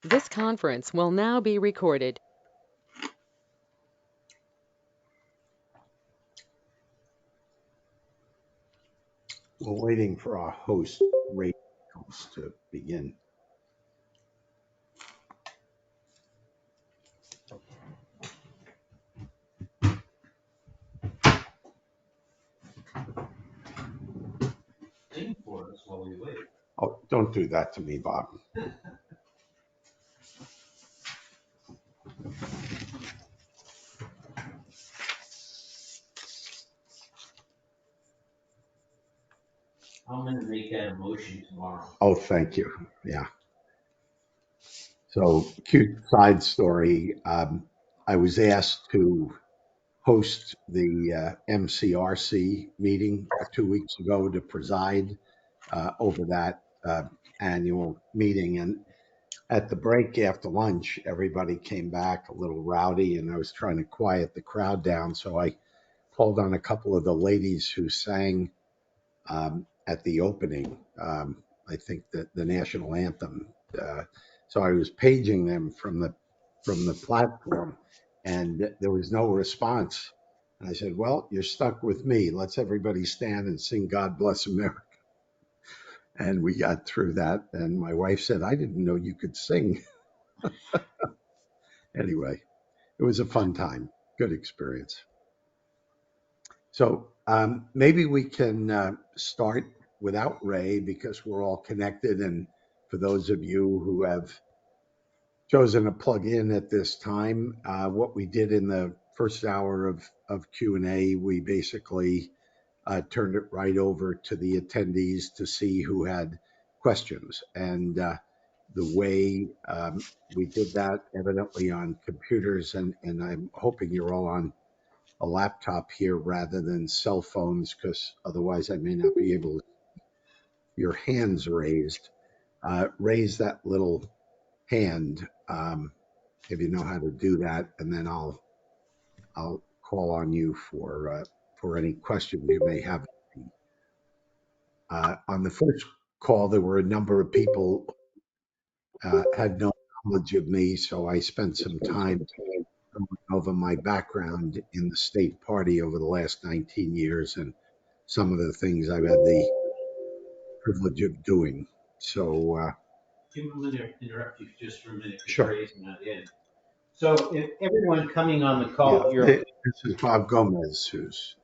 This conference will now be recorded. We're waiting for our host, Ray, to begin. Sing for us while we wait. Oh, don't do that to me, Bob. I'm going to make that a motion tomorrow. Oh, thank you. Yeah. So, cute side story. I was asked to host the MCRC meeting 2 weeks ago to preside over that annual meeting. And at the break after lunch, everybody came back a little rowdy, and I was trying to quiet the crowd down. So I called on a couple of the ladies who sang at the opening. I think that the national anthem. So I was paging them from the platform, and there was no response. And I said, "Well, you're stuck with me. Let's everybody stand and sing God Bless America." And we got through that. And my wife said, "I didn't know you could sing." Anyway, it was a fun time, good experience. So maybe we can start without Ray because we're all connected. And for those of you who have chosen to plug in at this time, what we did in the first hour of Q&A, we basically turned it right over to the attendees to see who had questions. And the way we did that, evidently on computers, and I'm hoping you're all on a laptop here rather than cell phones, because otherwise I may not be able to. Your hands raised. Raise that little hand if you know how to do that, and then I'll call on you for any questions you may have. On the first call, there were a number of people had no knowledge of me, so I spent some time going over my background in the state party over the last 19 years and some of the things I've had the privilege of doing. So, Jim, I'm going to interrupt you just for a minute because sure. Ray's not in. So if everyone coming on the Yeah, call, this is Bob Gomez, who's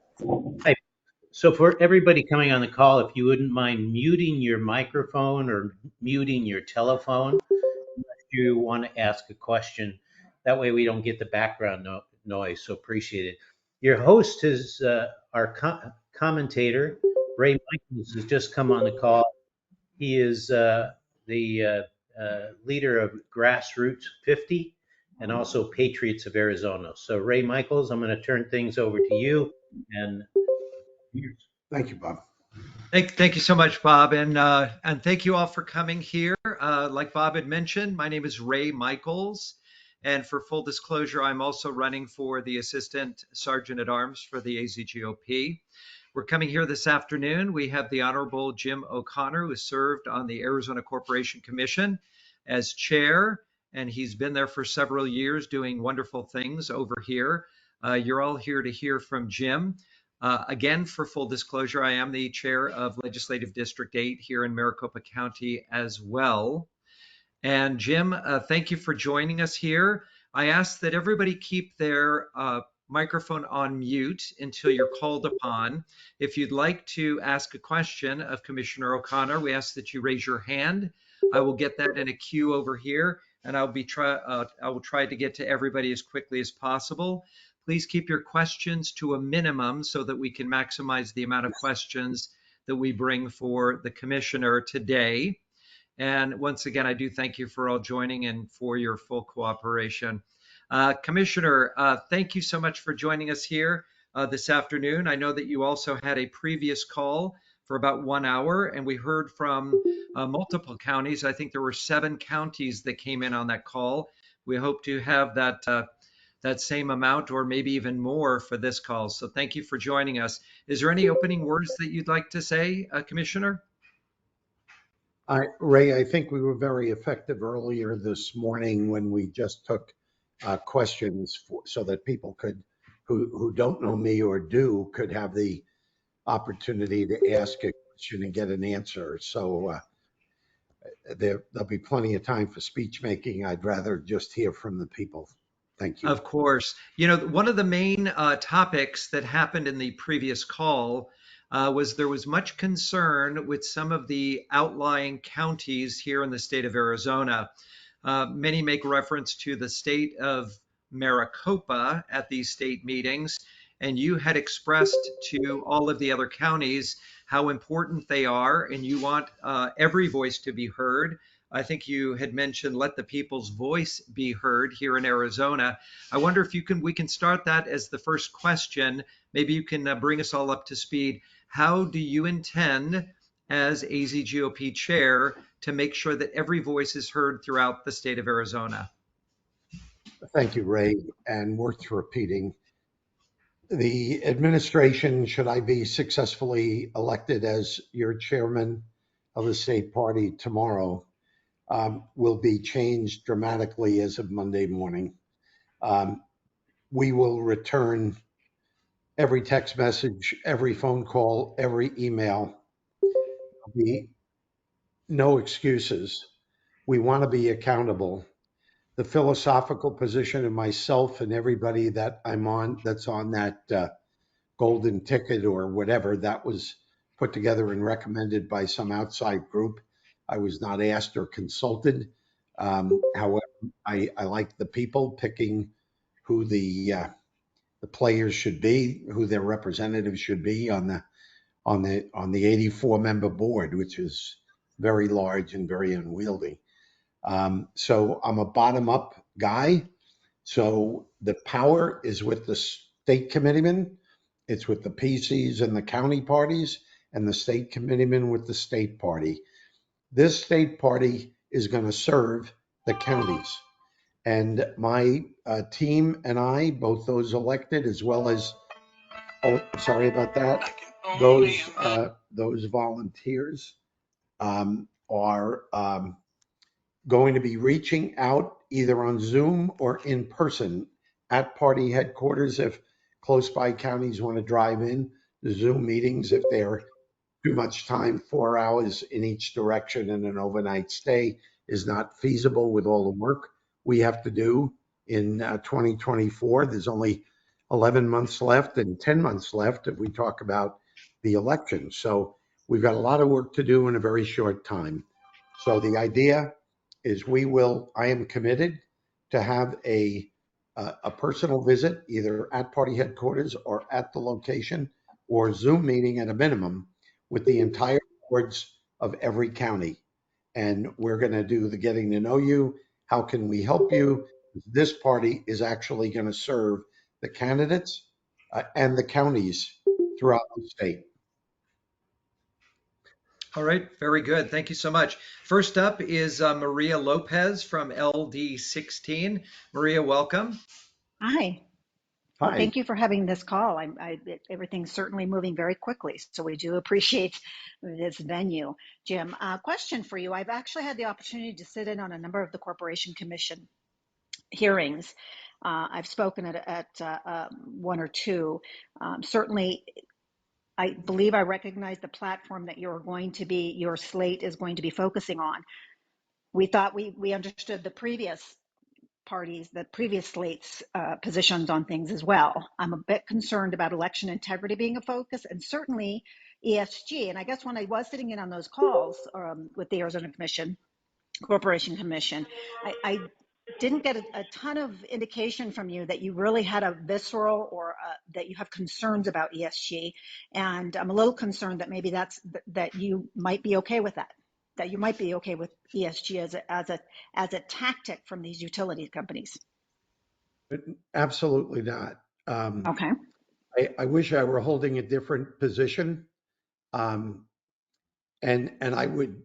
so for everybody coming on the call, if you wouldn't mind muting your microphone or muting your telephone, if you want to ask a question. That way we don't get the background noise. So appreciate it. Your host is our commentator, Ray Michaels, has just come on the call. He is the leader of Grassroots 50 and also Patriots of Arizona. So Ray Michaels, I'm going to turn things over to you. And thank you, Bob. Thank you so much, Bob, and thank you all for coming here. Like Bob had mentioned, my name is Ray Michaels, and for full disclosure, I'm also running for the Assistant Sergeant at Arms for the AZGOP. We're coming here this afternoon. We have the Honorable Jim O'Connor, who has served on the Arizona Corporation Commission as chair, and he's been there for several years doing wonderful things over here. You're all here to hear from Jim. Again, for full disclosure, I am the chair of Legislative District 8 here in Maricopa County as well. And Jim, thank you for joining us here. I ask that everybody keep their microphone on mute until you're called upon. If you'd like to ask a question of Commissioner O'Connor, we ask that you raise your hand. I will get that in a queue over here, and I will try to get to everybody as quickly as possible. Please keep your questions to a minimum so that we can maximize the amount of questions that we bring for the commissioner today. And once again, I do thank you for all joining and for your full cooperation. Commissioner, thank you so much for joining us here this afternoon. I know that you also had a previous call for about 1 hour, and we heard from multiple counties. I think there were 7 counties that came in on that call. We hope to have that same amount or maybe even more for this call. So thank you for joining us. Is there any opening words that you'd like to say, Commissioner? Ray, I think we were very effective earlier this morning when we just took questions so that people who don't know me or do, could have the opportunity to ask a question and get an answer. So there'll be plenty of time for speech making. I'd rather just hear from the people. Thank you. Of course. One of the main topics that happened in the previous call was there was much concern with some of the outlying counties here in the state of Arizona. Many make reference to the state of Maricopa at these state meetings, and you had expressed to all of the other counties how important they are, and you want every voice to be heard. I think you had mentioned let the people's voice be heard here in Arizona. I wonder if we can start that as the first question. Maybe you can bring us all up to speed. How do you intend, as AZGOP chair, to make sure that every voice is heard throughout the state of Arizona? Thank you, Ray, and worth repeating. The administration, should I be successfully elected as your chairman of the state party tomorrow, will be changed dramatically as of Monday morning. We will return every text message, every phone call, every email. There'll be no excuses. We want to be accountable. The philosophical position of myself and everybody that's on that golden ticket or whatever, that was put together and recommended by some outside group. I was not asked or consulted. However, I like the people picking who the players should be, who their representatives should be on the 84 member board, which is very large and very unwieldy. So I'm a bottom up guy. So the power is with the state committeemen, it's with the PCs and the county parties, and the state committeemen with the state party. This state party is going to serve the counties. And my team and I, both those elected as well as, oh, sorry about that, those volunteers are going to be reaching out either on Zoom or in person at party headquarters if close by counties want to drive in. The Zoom meetings, if they're too much time, 4 hours in each direction and an overnight stay is not feasible with all the work we have to do in 2024. There's only 11 months left and 10 months left if we talk about the election. So we've got a lot of work to do in a very short time. So the idea is I am committed to have a personal visit either at party headquarters or at the location or Zoom meeting at a minimum with the entire boards of every county. And we're going to do the getting to know you. How can we help you? This party is actually going to serve the candidates and the counties throughout the state. All right, very good. Thank you so much. First up is Maria Lopez from LD16. Maria, welcome. Hi. Well, Hi. thank you for having this call. Everything's certainly moving very quickly, so we do appreciate this venue. Jim, question for you. I've actually had the opportunity to sit in on a number of the Corporation Commission hearings. I've spoken at one or two. Certainly, I believe I recognize the platform that your slate is going to be focusing on. We thought we understood the previous slate's positions on things as well. I'm a bit concerned about election integrity being a focus, and certainly ESG. And I guess when I was sitting in on those calls with the Arizona Corporation Commission, I didn't get a ton of indication from you that you really had a visceral or that you have concerns about ESG. And I'm a little concerned that maybe that you might be okay with that you might be okay with ESG as a tactic from these utility companies. Absolutely not. Okay. I wish I were holding a different position, and I would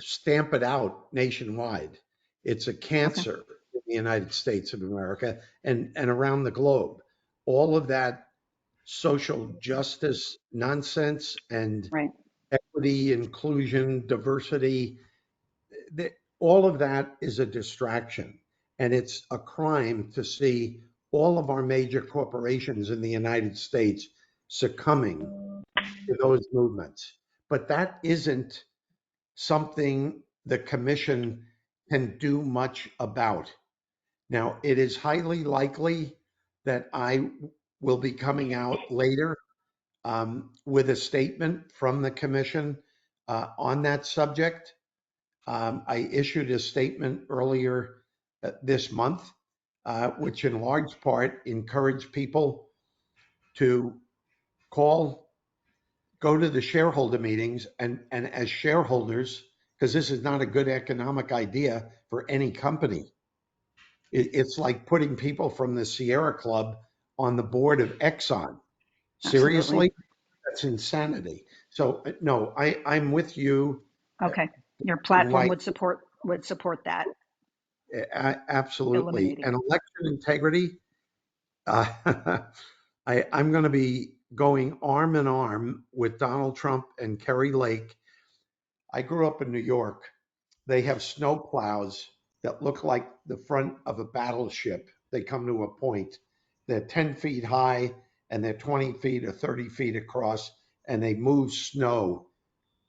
stamp it out nationwide. It's a Okay. cancer in the United States of America and around the globe. All of that social justice nonsense and Right. equity, inclusion, diversity, all of that is a distraction. And it's a crime to see all of our major corporations in the United States succumbing to those movements. But that isn't something the commission can do much about. Now, it is highly likely that I will be coming out later with a statement from the commission on that subject. I issued a statement earlier this month, which in large part encouraged people to call, go to the shareholder meetings, and as shareholders, because this is not a good economic idea for any company. It's like putting people from the Sierra Club on the board of Exxon. Absolutely. Seriously? That's insanity. So no, I'm with you. uh, Okay. Your platform Right. would support that Absolutely. eliminating And it. election integrity, uh, I'm going to be going arm in arm with Donald Trump and Kerry Lake. I grew up in New York. They have snow plows that look like the front of a battleship. They come to a point. They're 10 feet high and they're 20 feet or 30 feet across, and they move snow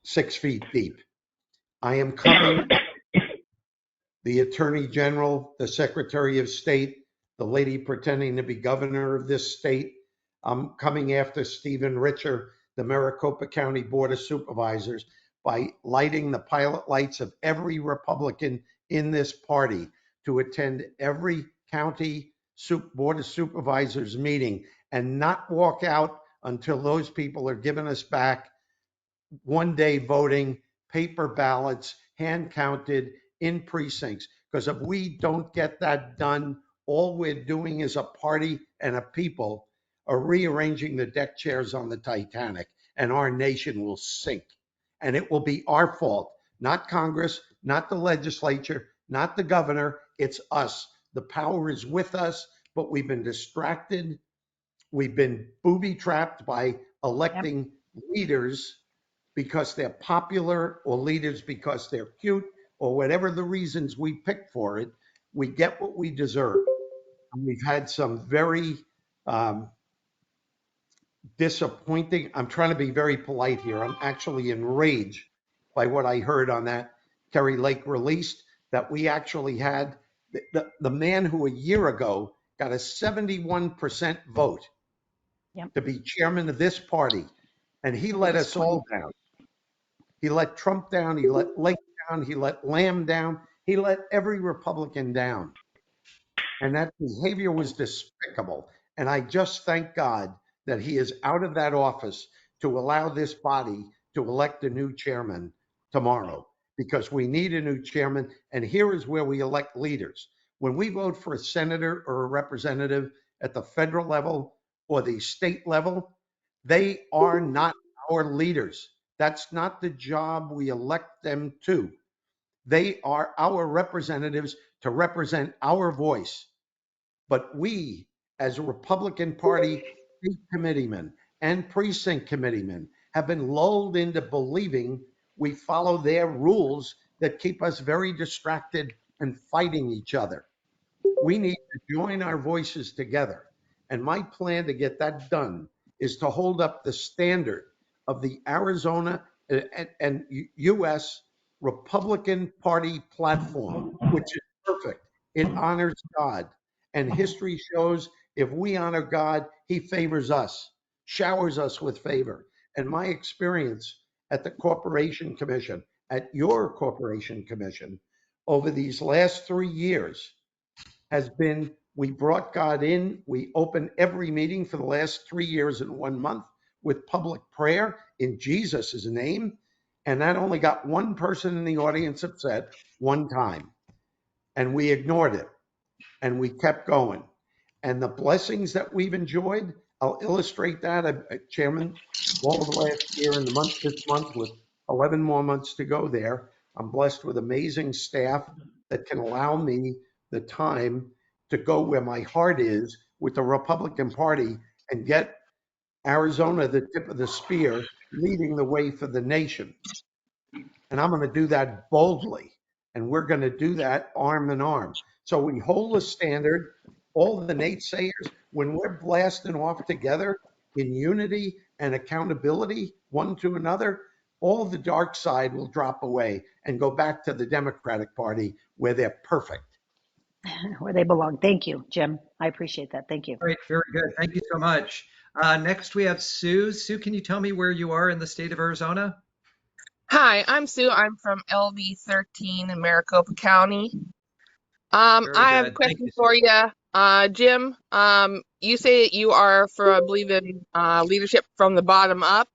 6 feet deep. I am coming, the Attorney General, the Secretary of State, the lady pretending to be governor of this state. I'm coming after Stephen Richer, the Maricopa County Board of Supervisors, by lighting the pilot lights of every Republican in this party to attend every county board of supervisors meeting and not walk out until those people are giving us back one day voting, paper ballots, hand counted in precincts. Because if we don't get that done, all we're doing as a party and a people are rearranging the deck chairs on the Titanic, and our nation will sink. And it will be our fault, not Congress, not the legislature, not the governor. It's us. The power is with us, but we've been distracted. We've been booby trapped by Yep. electing leaders because they're popular, or leaders because they're cute, or whatever the reasons we pick for it. We get what we deserve. And we've had some very um, disappointing, I'm trying to be very polite here. I'm actually enraged by what I heard on that Kerry Lake released, that we actually had the man who a year ago got a 71% vote Yep. to be chairman of this party. And he I think it let was us 20. all down. He let Trump down. He let Lake down. He let Lamb down. He let every Republican down. And that behavior was despicable. And I just thank God that he is out of that office to allow this body to elect a new chairman tomorrow, because we need a new chairman. And here is where we elect leaders. When we vote for a senator or a representative at the federal level or the state level, they are not our leaders. That's not the job we elect them to. They are our representatives to represent our voice. But we, as a Republican Party state committeemen and precinct committeemen, have been lulled into believing we follow their rules that keep us very distracted and fighting each other. We need to join our voices together. And my plan to get that done is to hold up the standard of the Arizona and US Republican Party platform, which is perfect. It honors God. And history shows if we honor God, he favors us, showers us with favor. And my experience at the Corporation Commission, at your Corporation Commission, over these last 3 years has been, we brought God in. We opened every meeting for the last 3 years in 1 month with public prayer in Jesus' name. And that only got one person in the audience upset one time. And we ignored it and we kept going. And the blessings that we've enjoyed, I'll illustrate that, Chairman, all of the last year and this month with 11 more months to go there. I'm blessed with amazing staff that can allow me the time to go where my heart is with the Republican Party and get Arizona the tip of the spear, leading the way for the nation. And I'm going to do that boldly. And we're going to do that arm in arm. So we hold a standard. All the naysayers, when we're blasting off together in unity and accountability one to another, all the dark side will drop away and go back to the Democratic Party where they're perfect. Where they belong. Thank you, Jim. I appreciate that. Thank you. All right, very good. Thank you so much. Next, we have Sue. Sue, can you tell me where you are in the state of Arizona? Hi, I'm Sue. I'm from LV 13 in Maricopa County. Very I have a good. Thank question you, Sue. for you. Jim, you say that you are for, I believe in leadership from the bottom up.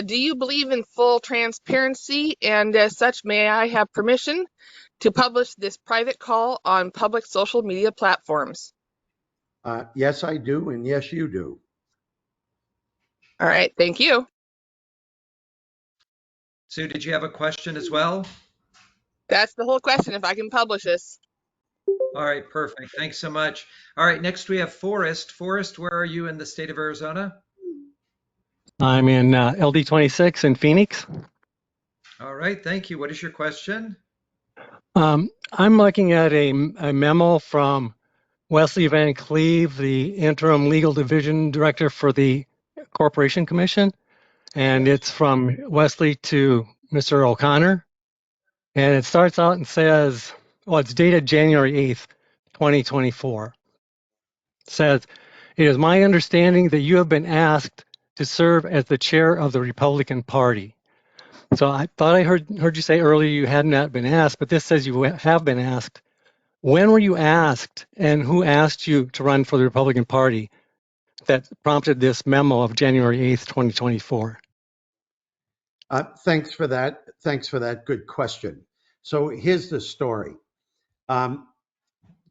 Do you believe in full transparency? And as such, may I have permission to publish this private call on public social media platforms? Yes, I do. And yes, you do. All right, thank you. Sue, did you have a question as well? That's the whole question, if I can publish this. All right, perfect. Thanks so much. All right, next we have Forrest. Forrest, where are you in the state of Arizona? I'm in LD 26 in Phoenix. All right, thank you. What is your question? I'm looking at a memo from Wesley Van Cleve, the interim legal division director for the Corporation Commission. And Yes. it's from Wesley to Mr. O'Connor. And it starts out and says, well, it's dated January 8th, 2024. It says, it is my understanding that you have been asked to serve as the chair of the Republican Party. So I thought I heard you say earlier you had not been asked, but this says you have been asked. When were you asked, and who asked you to run for the Republican Party that prompted this memo of January 8th, 2024? Thanks for that. Thanks for that good question. So here's the story.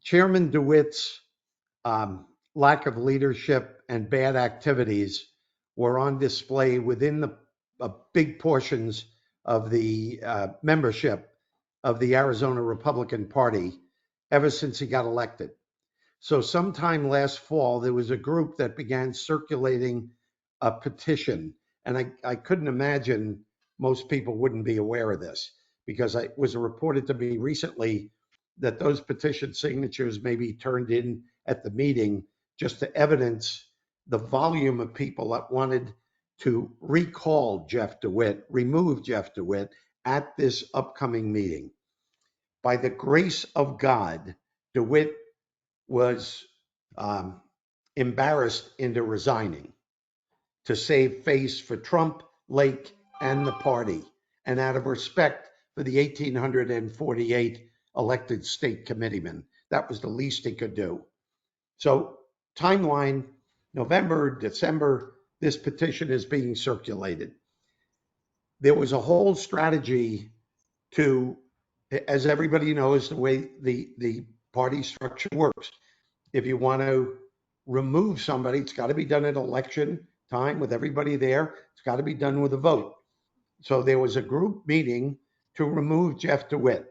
Chairman DeWitt's lack of leadership and bad activities were on display within the big portions of the membership of the Arizona Republican Party ever since he got elected. So sometime last fall, there was a group that began circulating a petition. And I couldn't imagine most people wouldn't be aware of this because it was reported to me recently that those petition signatures may be turned in at the meeting just to evidence the volume of people that wanted to recall Jeff DeWitt, remove Jeff DeWitt at this upcoming meeting. By the grace of God, DeWitt was embarrassed into resigning to save face for Trump, Lake, and the party, and out of respect for the 1,848 elected state committeemen. That was the least he could do. So, timeline, November, December, this petition is being circulated. There was a whole strategy to, as everybody knows, the way the party structure works. If you want to remove somebody, it's got to be done at election time with everybody there. It's got to be done with a vote. So there was a group meeting to remove Jeff DeWitt,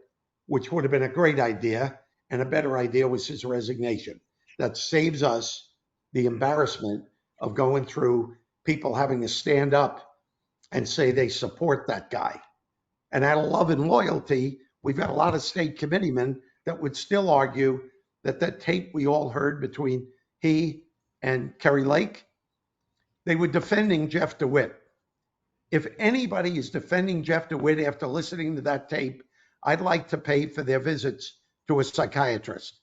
which would have been a great idea. And a better idea was his resignation. That saves us the embarrassment of going through people having to stand up and say they support that guy. And out of love and loyalty, we've got a lot of state committeemen that would still argue that that tape we all heard between he and Kerry Lake, they were defending Jeff DeWitt. If anybody is defending Jeff DeWitt after listening to that tape, I'd like to pay for their visits to a psychiatrist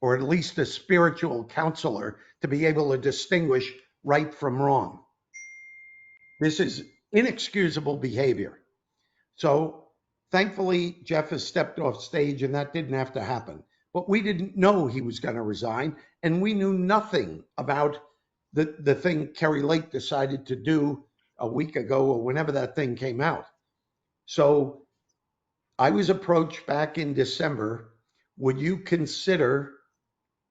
or at least a spiritual counselor to be able to distinguish right from wrong. This is inexcusable behavior. So thankfully, Jeff has stepped off stage and that didn't have to happen. But we didn't know he was going to resign. And we knew nothing about the thing Kerry Lake decided to do a week ago or whenever that thing came out. So I was approached back in December. Would you consider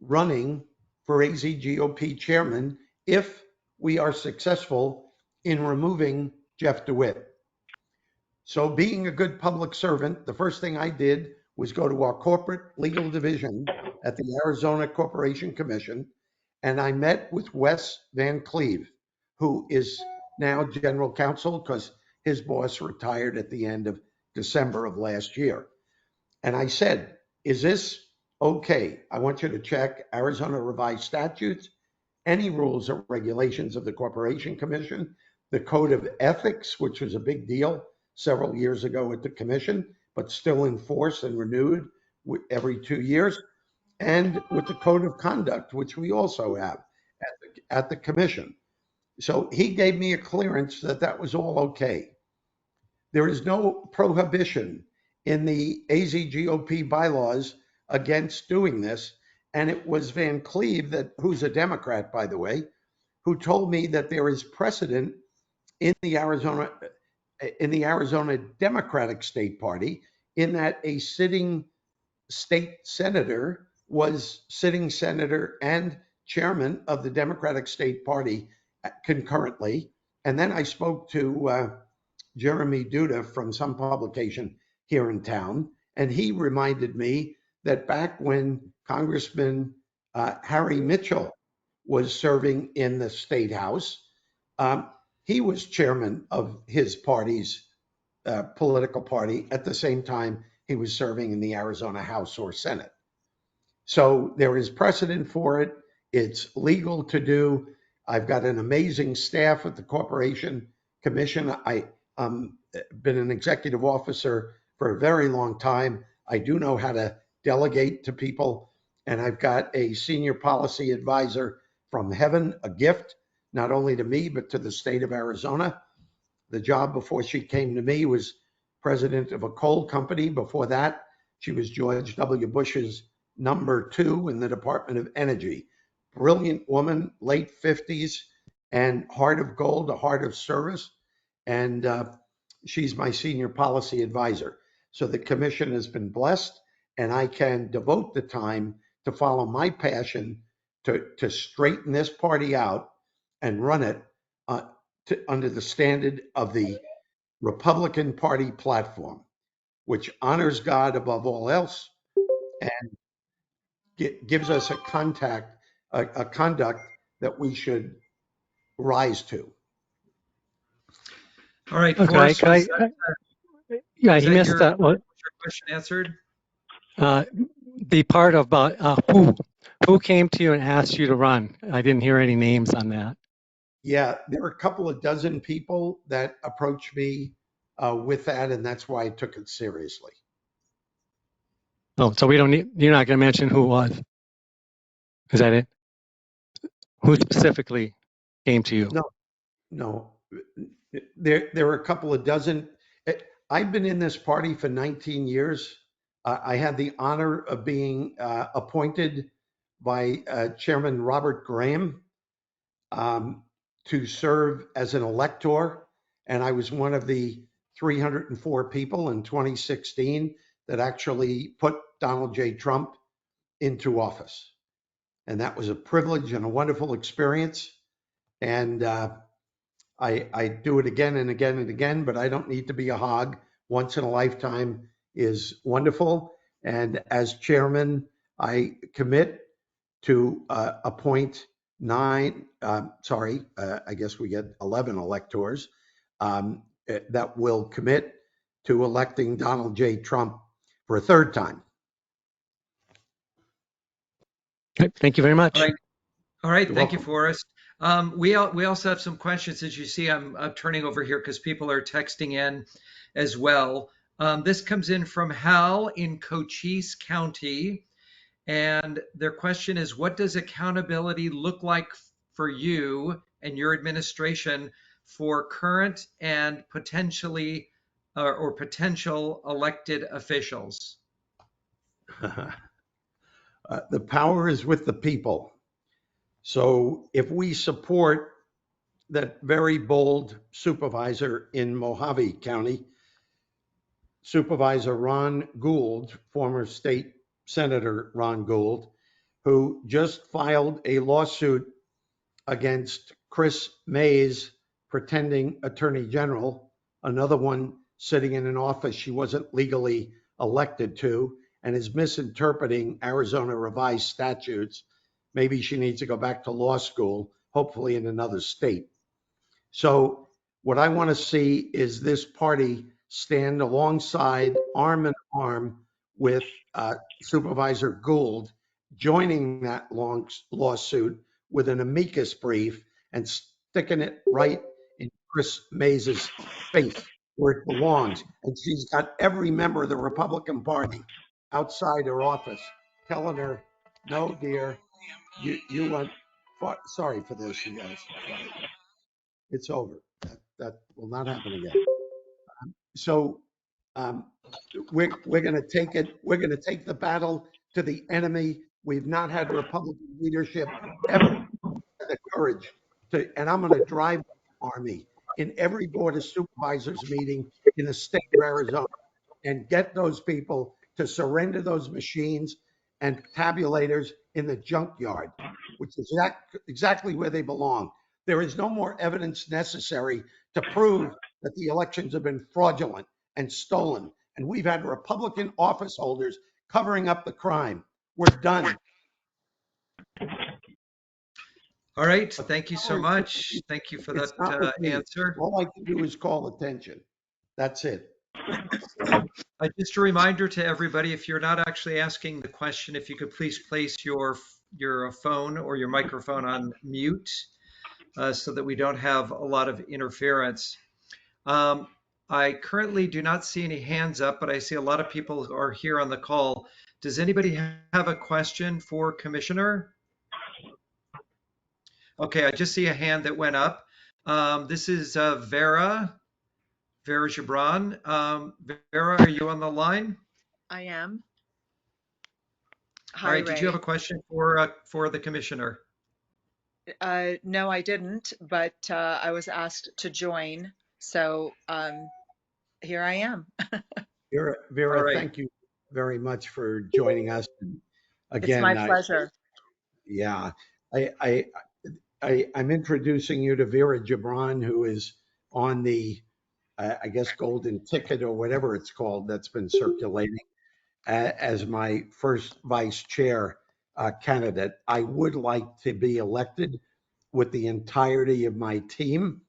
running for AZGOP chairman if we are successful in removing Jeff DeWitt? So being a good public servant, the first thing I did was go to our corporate legal division at the Arizona Corporation Commission, and I met with Wes Van Cleve, who is now general counsel because his boss retired at the end of December of last year. And I said, is this okay? I want you to check Arizona revised statutes, any rules or regulations of the Corporation Commission, the Code of Ethics, which was a big deal several years ago at the Commission, but still in force and renewed every 2 years, and with the Code of Conduct, which we also have at the Commission. So he gave me a clearance that that was all okay. There is no prohibition in the AZGOP bylaws against doing this. And it was Van Cleve, who's a Democrat, by the way, who told me that there is precedent in the Arizona Democratic State Party in that a sitting state senator was sitting senator and chairman of the Democratic State Party concurrently. And then I spoke to Jeremy Duda from some publication here in town, and he reminded me that back when Congressman Harry Mitchell was serving in the state house, he was chairman of his party's political party at the same time he was serving in the Arizona House or Senate. So there is precedent for it. It's legal to do. I've got an amazing staff at the Corporation Commission. I've been an executive officer for a very long time. I do know how to delegate to people. And I've got a senior policy advisor from heaven, a gift, not only to me, but to the state of Arizona. The job before she came to me was president of a coal company. Before that, she was George W. Bush's number 2 in the Department of Energy. Brilliant woman, late 50s, and heart of gold, a heart of service. And she's my senior policy advisor. So the commission has been blessed, and I can devote the time to follow my passion to straighten this party out and run it under the standard of the Republican Party platform, which honors God above all else and gives us a conduct that we should rise to. All right, Okay, Forrest, yeah, was he that missed that one. your question answered? The part about who came to you and asked you to run. I didn't hear any names on that. Yeah, there were a couple of dozen people that approached me with that, and that's why I took it seriously. Oh, so we don't need, you're not going to mention who it was. Is that it? Who specifically came to you? No, there were a couple of dozen. I've been in this party for 19 years. I had the honor of being appointed by Chairman Robert Graham to serve as an elector. And I was one of the 304 people in 2016 that actually put Donald J. Trump into office. And that was a privilege and a wonderful experience. And I do it again and again and again, but I don't need to be a hog. Once in a lifetime is wonderful. And as chairman, I commit to appoint I guess we get 11 electors that will commit to electing Donald J. Trump for a third time. Okay, thank you very much. All right. You're Thank you, welcome. Forrest. We also have some questions. As you see, I'm turning over here because people are texting in as well. This comes in from Hal in Cochise County. And their question is, what does accountability look like for you and your administration for current and potentially or potential elected officials? The power is with the people. So if we support that very bold supervisor in Mojave County, Supervisor Ron Gould, former state Senator Ron Gould, who just filed a lawsuit against Chris Mays, pretending attorney general, another one sitting in an office she wasn't legally elected to, and is misinterpreting Arizona revised statutes. Maybe she needs to go back to law school, hopefully in another state. So what I want to see is this party stand alongside, arm in arm, with Supervisor Gould, joining that long lawsuit with an amicus brief and sticking it right in Chris Mays's face where it belongs. And she's got every member of the Republican Party outside her office telling her, no, dear, you went far. Sorry for this, you guys. Sorry. It's over. That will not happen again. So um, we're going to take it. We're going to take the battle to the enemy. We've not had Republican leadership ever have the courage to, and I'm going to drive the Army in every board of supervisors meeting in the state of Arizona and get those people to surrender those machines and tabulators in the junkyard, which is exactly where they belong. There is no more evidence necessary to prove that the elections have been fraudulent and stolen. And we've had Republican office holders covering up the crime. We're done. All right. But Thank you so power is much. Thank you for that it's not with me. answer. All I can do is call attention. That's it. Just a reminder to everybody, if you're not actually asking the question, if you could please place your phone or your microphone on mute so that we don't have a lot of interference. Um, I currently do not see any hands up, but I see a lot of people are here on the call. Does anybody have a question for Commissioner? Okay, I just see a hand that went up. This is Vera Gibran. Vera, are you on the line? I am. All Hi, right, did you have Ray. a question for the Commissioner? No, I didn't, but I was asked to join, so here I am. All Vera, right. thank you very much for joining us. And It's my again, pleasure. yeah, I, I, I'm introducing you to Vera Gibran, who is on the, I guess, golden ticket or whatever it's called that's been circulating as my first vice chair candidate. I would like to be elected with the entirety of my team.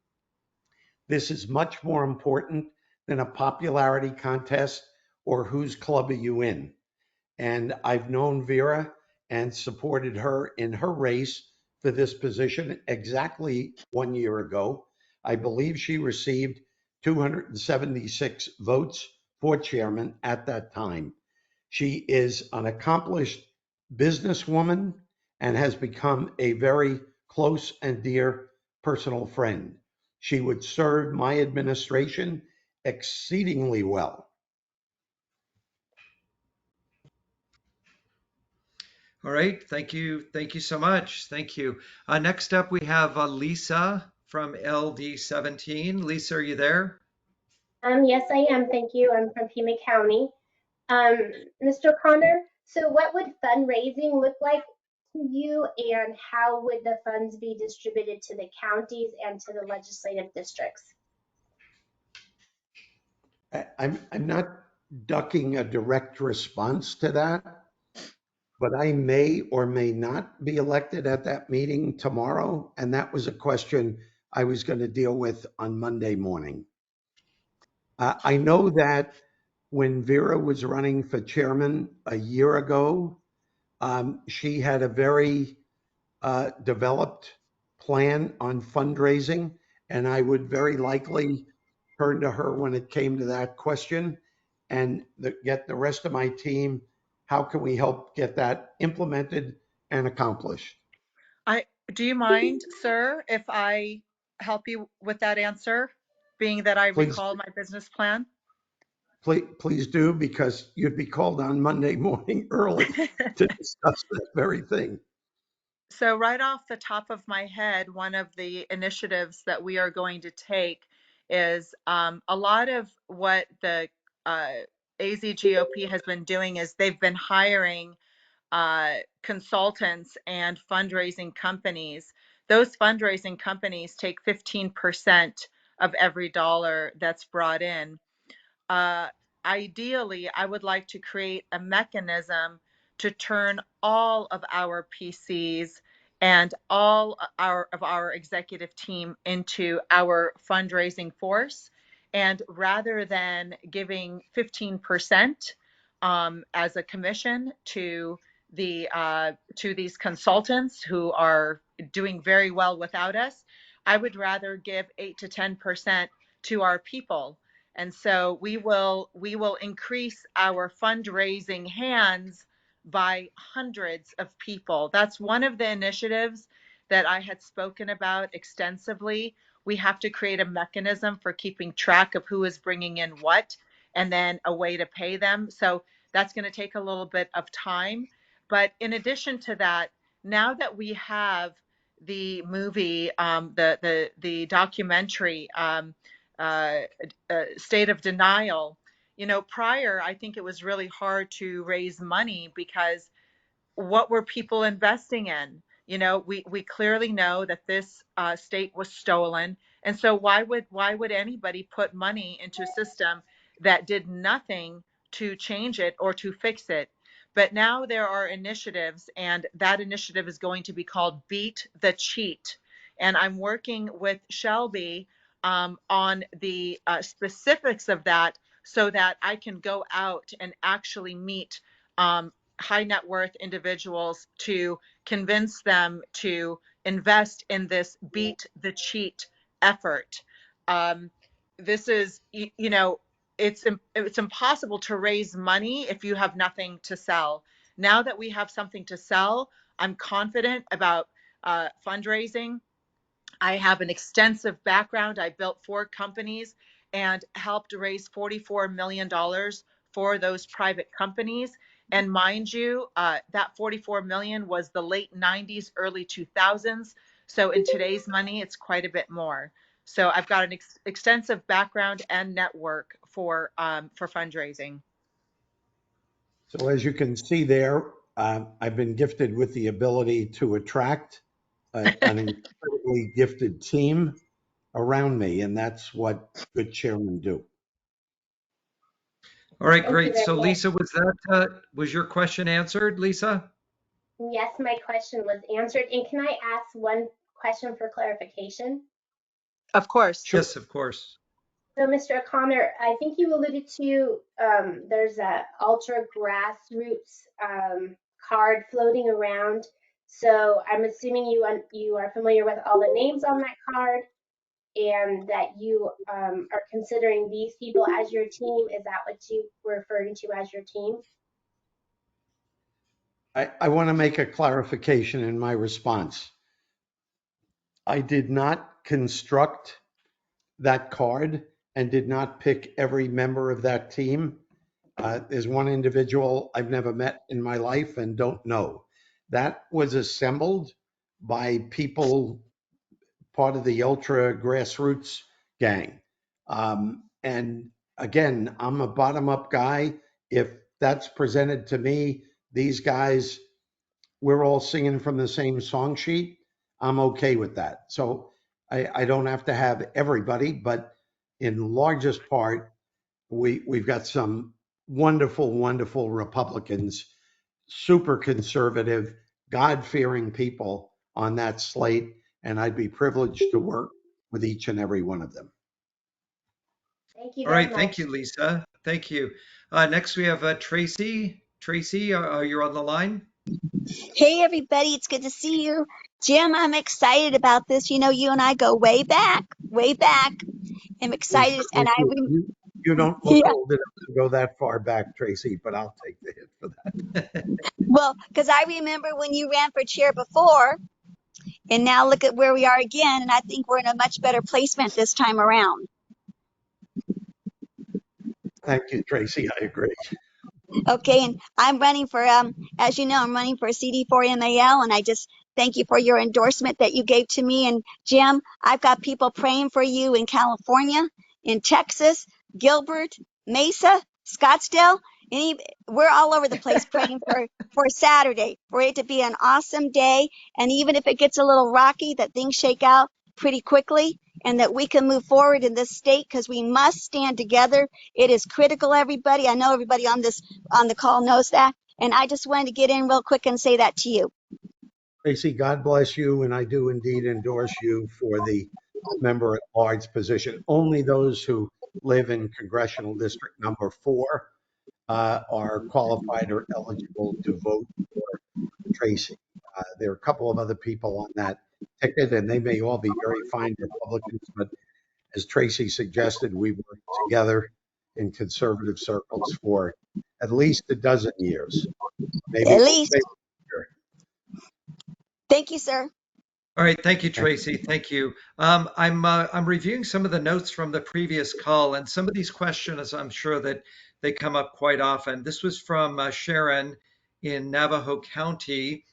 This is much more important than a popularity contest or whose club are you in. And I've known Vera and supported her in her race for this position exactly 1 year ago. I believe she received 276 votes for chairman at that time. She is an accomplished businesswoman and has become a very close and dear personal friend. She would serve my administration exceedingly well. All right. Thank you. Thank you so much. Thank you. Next up, we have Lisa from LD17. Lisa, are you there? Yes, I am. Thank you. I'm from Pima County. Um, Mr. Connor, so what would fundraising look like to you, and how would the funds be distributed to the counties and to the legislative districts? I'm not ducking a direct response to that, but I may or may not be elected at that meeting tomorrow. And that was a question I was going to deal with on Monday morning. I know that when Vera was running for chairman a year ago, she had a very developed plan on fundraising, and I would very likely turn to her when it came to that question and get the rest of my team. How can we help get that implemented and accomplished? Do you mind, sir, if I help you with that answer, being that I Please, recall my business plan? please do, because you'd be called on Monday morning early to discuss that very thing. So right off the top of my head, one of the initiatives that we are going to take is a lot of what the AZGOP has been doing is they've been hiring consultants and fundraising companies. Those fundraising companies take 15% of every dollar that's brought in. uh, Ideally, I would like to create a mechanism to turn all of our PCs and all our executive team into our fundraising force. And rather than giving 15% as a commission to these consultants who are doing very well without us, I would rather give 8 to 10% to our people. And so we will increase our fundraising hands by hundreds of people. That's one of the initiatives that I had spoken about extensively. We have to create a mechanism for keeping track of who is bringing in what, and then a way to pay them. So that's going to take a little bit of time. But in addition to that, now that we have the movie, the documentary, uh, State of Denial, prior, I think it was really hard to raise money because what were people investing in? We clearly know that this state was stolen, and so why would anybody put money into a system that did nothing to change it or to fix it? But now there are initiatives, and that initiative is going to be called Beat the Cheat. And I'm working with Shelby on the specifics of that so that I can go out and actually meet high net worth individuals to convince them to invest in this Beat the Cheat effort. Um, this is, it's impossible to raise money if you have nothing to sell. Now that we have something to sell, I'm confident about fundraising. I have an extensive background. I built 4 companies and helped raise $44 million for those private companies. And mind you, that 44 million was the late 90s, early 2000s. So in today's money, it's quite a bit more. So I've got an extensive background and network for fundraising. So as you can see there, I've been gifted with the ability to attract an incredibly gifted team around me, and that's what good chairmen do. All right, Thank you great. very So much. Lisa, was your question answered, Lisa? Yes, my question was answered. And can I ask one question for clarification? Of course. Yes, of course. So, Mr. O'Connor, I think you alluded to there's a ultra grassroots card floating around. So I'm assuming you are familiar with all the names on that card, and that you are considering these people as your team. Is that what you were referring to as your team? I want to make a clarification in my response. I did not construct that card and did not pick every member of that team. There's one individual I've never met in my life and don't know. That was assembled by people, part of the ultra grassroots gang. And again, I'm a bottom up guy. If that's presented to me, these guys, we're all singing from the same song sheet. I'm okay with that. So I don't have to have everybody, but in largest part, we've got some wonderful, wonderful Republicans, super conservative, God-fearing people on that slate, and I'd be privileged to work with each and every one of them. Thank you All very right, thank much. you, Lisa. Thank you. Next, we have Tracy. Tracy, you're on the line. Hey, everybody, it's good to see you. Jim, I'm excited about this. You know, you and I go way back, way back. I'm We excited. And certainly do. You don't look yeah, old enough to go that far back, Tracy, but I'll take the hit for that. well, because I remember when you ran for chair before, and now look at where we are again. And I think we're in a much better placement this time around. Thank you, Tracy. I agree. Okay, and I'm running for, as you know, I'm running for CD4 MAL, and I just thank you for your endorsement that you gave to me. And Jim, I've got people praying for you in California, in Texas, Gilbert, Mesa, Scottsdale. We're all over the place praying for Saturday, for it to be an awesome day. And even if it gets a little rocky, that things shake out pretty quickly and that we can move forward in this state because we must stand together. It is critical, everybody. I know everybody on the call knows that. And I just wanted to get in real quick and say that to you. Tracy, God bless you, and I do indeed endorse you for the member at large position. Only those who live in Congressional District number 4 are qualified or eligible to vote for Tracy. There are a couple of other people on that ticket, and they may all be very fine Republicans, but as Tracy suggested, we worked together in conservative circles for at least a dozen years. Maybe At we'll say least. longer. Thank you, sir. All right, thank you, Thank Tracy. Thank you. I'm reviewing some of the notes from the previous call, and some of these questions I'm sure that they come up quite often. This was from Sharon in Navajo County.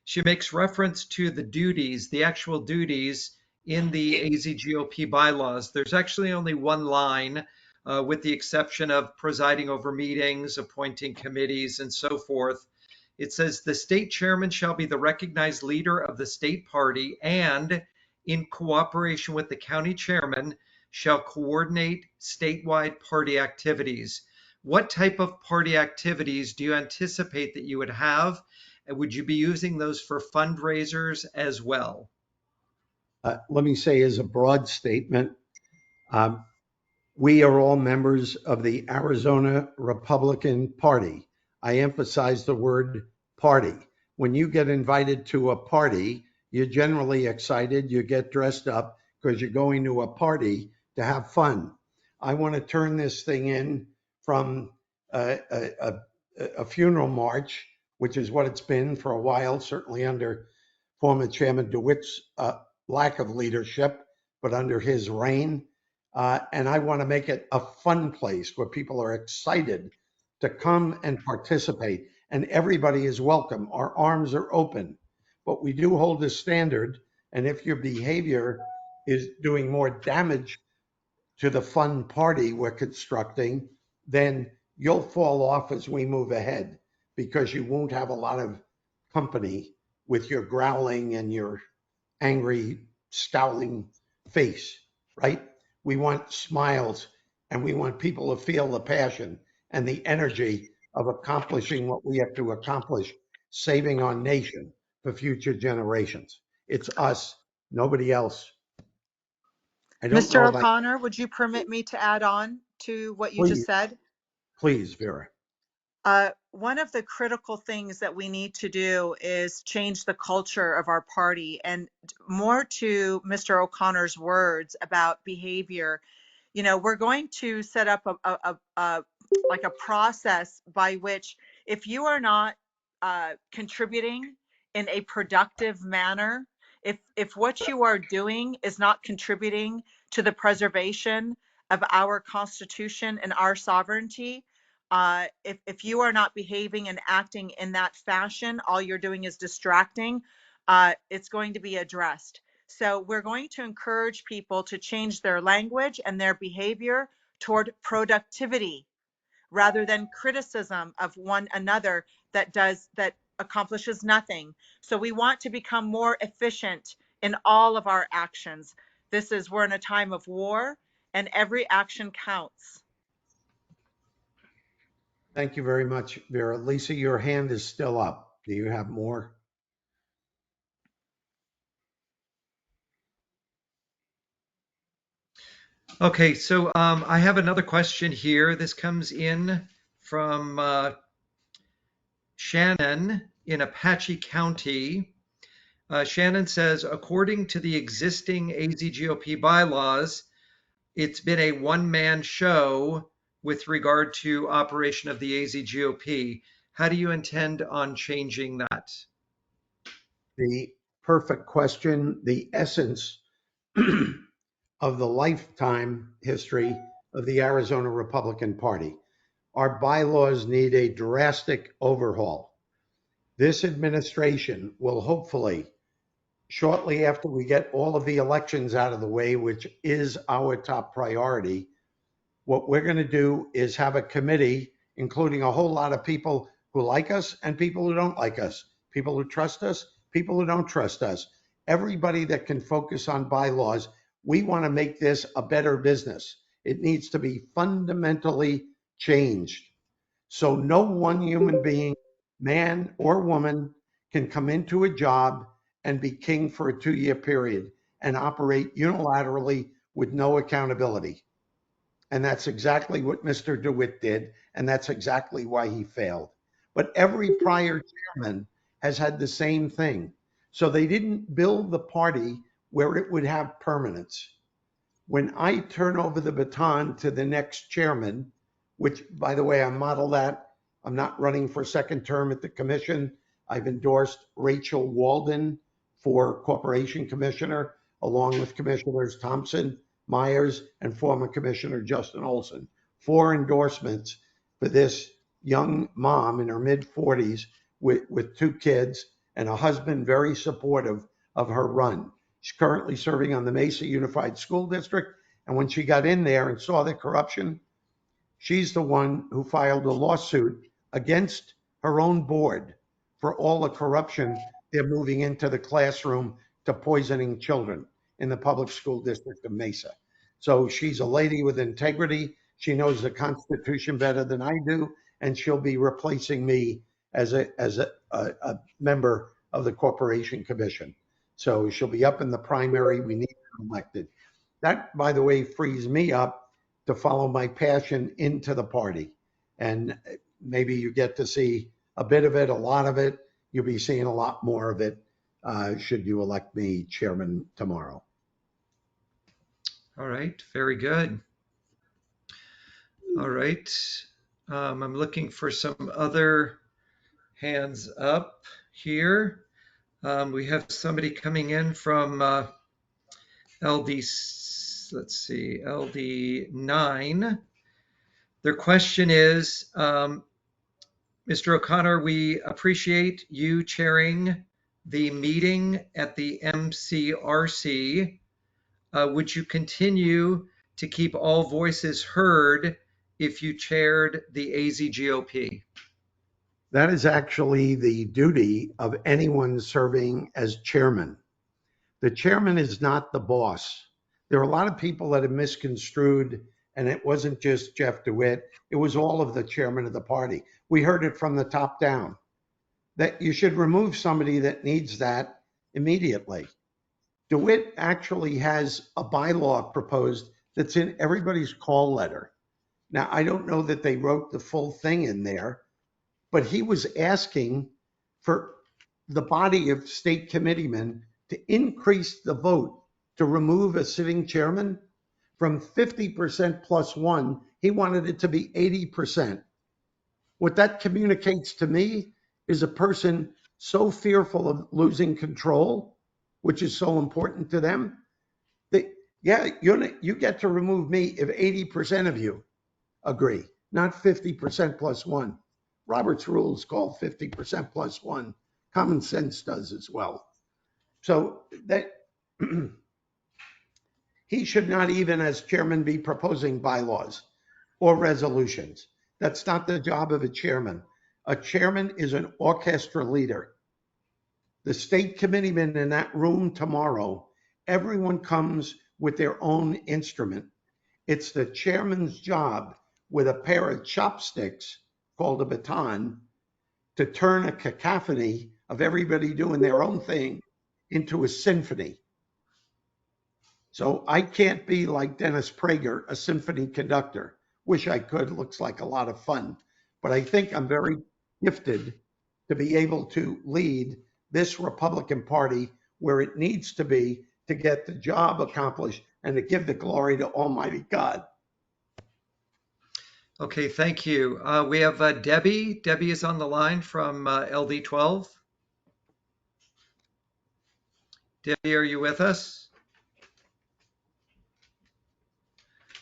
She makes reference to the duties, the actual duties in the AZGOP bylaws. There's actually only one line, with the exception of presiding over meetings, appointing committees, and so forth. It says the state chairman shall be the recognized leader of the state party and, in cooperation with the county chairman, shall coordinate statewide party activities. What type of party activities do you anticipate that you would have? And would you be using those for fundraisers as well? Let me say as a broad statement, um, we are all members of the Arizona Republican Party. I emphasize the word party. When you get invited to a party, you're generally excited. You get dressed up because you're going to a party to have fun. I want to turn this thing in from a funeral march, which is what it's been for a while, certainly under former Chairman DeWitt's lack of leadership, but under his reign. And I want to make it a fun place where people are excited to come and participate, and everybody is welcome. Our arms are open, but we do hold a standard. And if your behavior is doing more damage to the fun party we're constructing, then you'll fall off as we move ahead because you won't have a lot of company with your growling and your angry, scowling face, right? We want smiles and we want people to feel the passion and the energy of accomplishing what we have to accomplish, saving our nation for future generations. It's us, nobody else. I don't know Mr. if I, O'Connor, would you permit me to add on to what you just please, said? please, Vera. One of the critical things that we need to do is change the culture of our party. And more to Mr. O'Connor's words about behavior, you know, we're going to set up a like a process by which if you are not contributing in a productive manner, if what you are doing is not contributing to the preservation of our Constitution and our sovereignty, if you are not behaving and acting in that fashion, all you're doing is distracting, it's going to be addressed. So we're going to encourage people to change their language and their behavior toward productivity rather than criticism of one another that accomplishes nothing. So we want to become more efficient in all of our actions. We're in a time of war and every action counts. Thank you very much, Vera. Lisa, your hand is still up. Do you have more? Okay, so I have another question here. This comes in from Shannon in Apache County. Shannon says, according to the existing AZGOP bylaws, it's been a one-man show with regard to operation of the AZGOP. How do you intend on changing that? The perfect question, the essence of the lifetime history of the Arizona Republican Party. Our bylaws need a drastic overhaul. This administration will hopefully, shortly after we get all of the elections out of the way, which is our top priority, what we're going to do is have a committee, including a whole lot of people who like us and people who don't like us, people who trust us, people who don't trust us, everybody that can focus on bylaws. We want to make this a better business. It needs to be fundamentally changed. So no one human being, man or woman, can come into a job and be king for a 2-year period and operate unilaterally with no accountability. And that's exactly what Mr. DeWitt did. And that's exactly why he failed. But every prior chairman has had the same thing. So they didn't build the party where it would have permanence. When I turn over the baton to the next chairman, which, by the way, I model that. I'm not running for second term at the commission. I've endorsed Rachel Walden for corporation commissioner, along with Commissioners Thompson, Myers, and former Commissioner Justin Olson. 4 endorsements for this young mom in her mid 40s with 2 kids and a husband very supportive of her run. She's currently serving on the Mesa Unified School District. And when she got in there and saw the corruption, she's the one who filed a lawsuit against her own board for all the corruption they're moving into the classroom to poisoning children in the public school district of Mesa. So she's a lady with integrity. She knows the Constitution better than I do, and she'll be replacing me as a member of the Corporation Commission. So she'll be up in the primary. We need her elected. That, by the way, frees me up to follow my passion into the party. And maybe you get to see a bit of it, a lot of it. You'll be seeing a lot more of it should you elect me chairman tomorrow. All right, very good. All right, I'm looking for some other hands up here. We have somebody coming in from LD, let's see, LD9. Their question is, Mr. O'Connor, we appreciate you chairing the meeting at the MCRC. Would you continue to keep all voices heard if you chaired the AZGOP? That is actually the duty of anyone serving as chairman. The chairman is not the boss. There are a lot of people that have misconstrued, and it wasn't just Jeff DeWitt, it was all of the chairman of the party. We heard it from the top down that you should remove somebody that needs that immediately. DeWitt actually has a bylaw proposed that's in everybody's call letter. Now, I don't know that they wrote the full thing in there, but he was asking for the body of state committeemen to increase the vote to remove a sitting chairman from 50% plus one. He wanted it to be 80%. What that communicates to me is a person so fearful of losing control, which is so important to them, that, yeah, you get to remove me if 80% of you agree, not 50% plus one. Robert's rules call 50% plus one. Common sense does as well. So that he should not even, as chairman, be proposing bylaws or resolutions. That's not the job of a chairman. A chairman is an orchestra leader. The state committeemen in that room tomorrow, everyone comes with their own instrument. It's the chairman's job with a pair of chopsticks called a baton to turn a cacophony of everybody doing their own thing into a symphony. So I can't be like Dennis Prager, a symphony conductor. Wish I could, looks like a lot of fun. But I think I'm very gifted to be able to lead this Republican Party where it needs to be to get the job accomplished and to give the glory to Almighty God. Okay, thank you. We have Debbie. Debbie is on the line from LD12. Debbie, are you with us?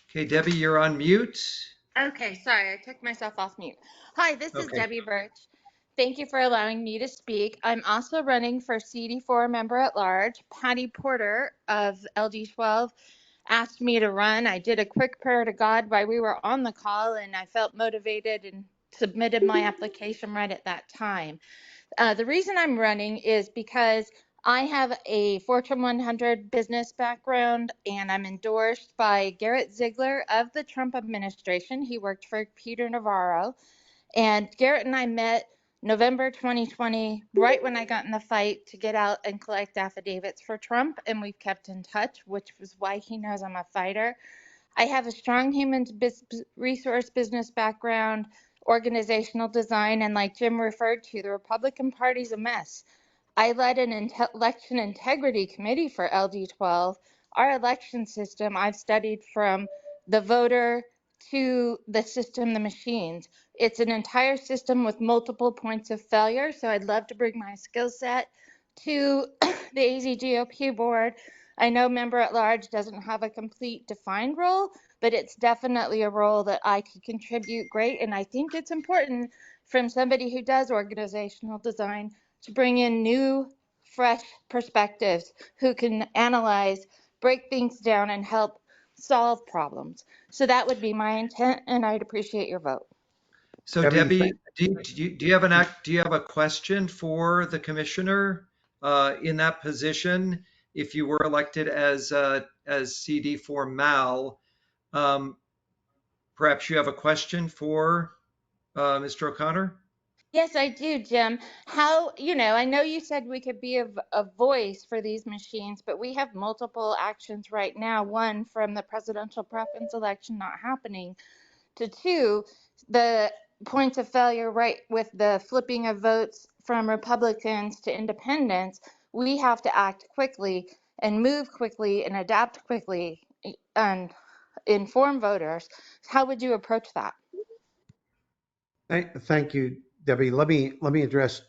Okay, Debbie, you're on mute. Okay, sorry, I took myself off mute. Hi, this is Okay. Debbie Birch. Thank you for allowing me to speak. I'm also running for CD4 member at large. Patty Porter of LD12 asked me to run. I did a quick prayer to God while we were on the call, and I felt motivated and submitted my application right at that time. The reason I'm running is because I have a Fortune 100 business background, and I'm endorsed by Garrett Ziegler of the Trump administration. He worked for Peter Navarro. And Garrett and I met November 2020, right when I got in the fight to get out and collect affidavits for Trump. And we've kept in touch, which was why he knows I'm a fighter. I have a strong resource business background, organizational design, and like Jim referred to, the Republican Party's a mess. I led an election integrity committee for LD12. Our election system, I've studied from the voter to the system, the machines. It's an entire system with multiple points of failure. So I'd love to bring my skill set to the AZGOP board. I know member at large doesn't have a complete defined role, but it's definitely a role that I could contribute great. And I think it's important from somebody who does organizational design to bring in new, fresh perspectives who can analyze, break things down, and help solve problems. So that would be my intent, and I'd appreciate your vote. So Debbie, Debbie, do you have do you have a question for the commissioner in that position? If you were elected as CD4 Mal, um, perhaps you have a question for Mr. O'Connor? Yes, I do, Jim. How, I know you said we could be a voice for these machines, but we have multiple actions right now. One, from the presidential preference election not happening, to two, the points of failure, right, with the flipping of votes from Republicans to independents. We have to act quickly and move quickly and adapt quickly and inform voters. How would you approach that? Thank you, Debbie. Let me address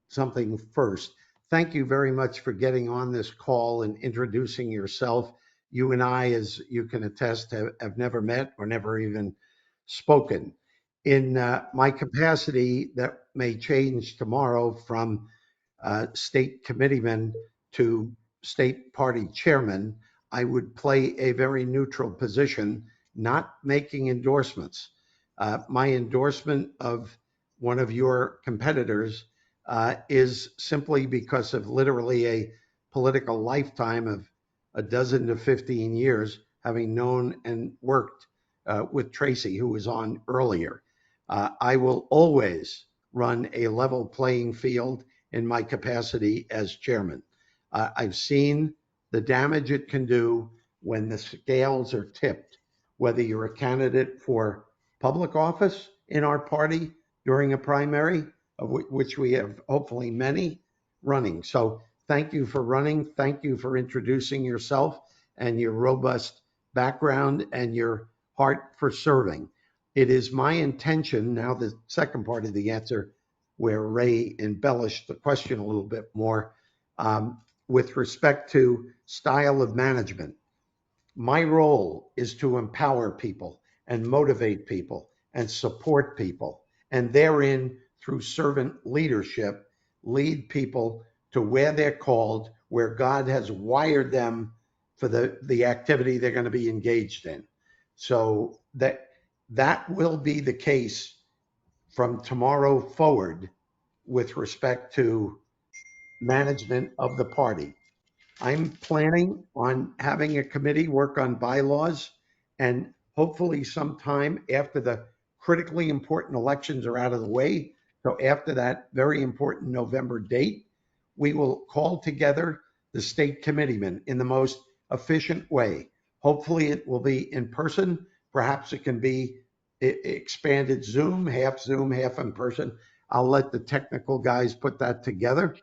something first. Thank you very much for getting on this call and introducing yourself. You and I, as you can attest, have never met or never even spoken. In my capacity, that may change tomorrow from state committeeman to state party chairman, I would play a very neutral position, not making endorsements. My endorsement of one of your competitors is simply because of literally a political lifetime of a dozen to 15 years, having known and worked with Tracy, who was on earlier. I will always run a level playing field in my capacity as chairman. I've seen the damage it can do when the scales are tipped, whether you're a candidate for public office in our party during a primary, of which we have hopefully many running. So thank you for running. Thank you for introducing yourself and your robust background and your heart for serving. It is my intention, now the second part of the answer, where Ray embellished the question a little bit more, with respect to style of management. My role is to empower people and motivate people and support people, and therein, through servant leadership, lead people to where they're called, where God has wired them for the activity they're going to be engaged in. So that will be the case from tomorrow forward with respect to management of the party. I'm planning on having a committee work on bylaws, and hopefully sometime after the critically important elections are out of the way, so after that very important November date, we will call together the state committeemen in the most efficient way. Hopefully it will be in person. Perhaps it can be expanded Zoom, half in person. I'll let the technical guys put that together,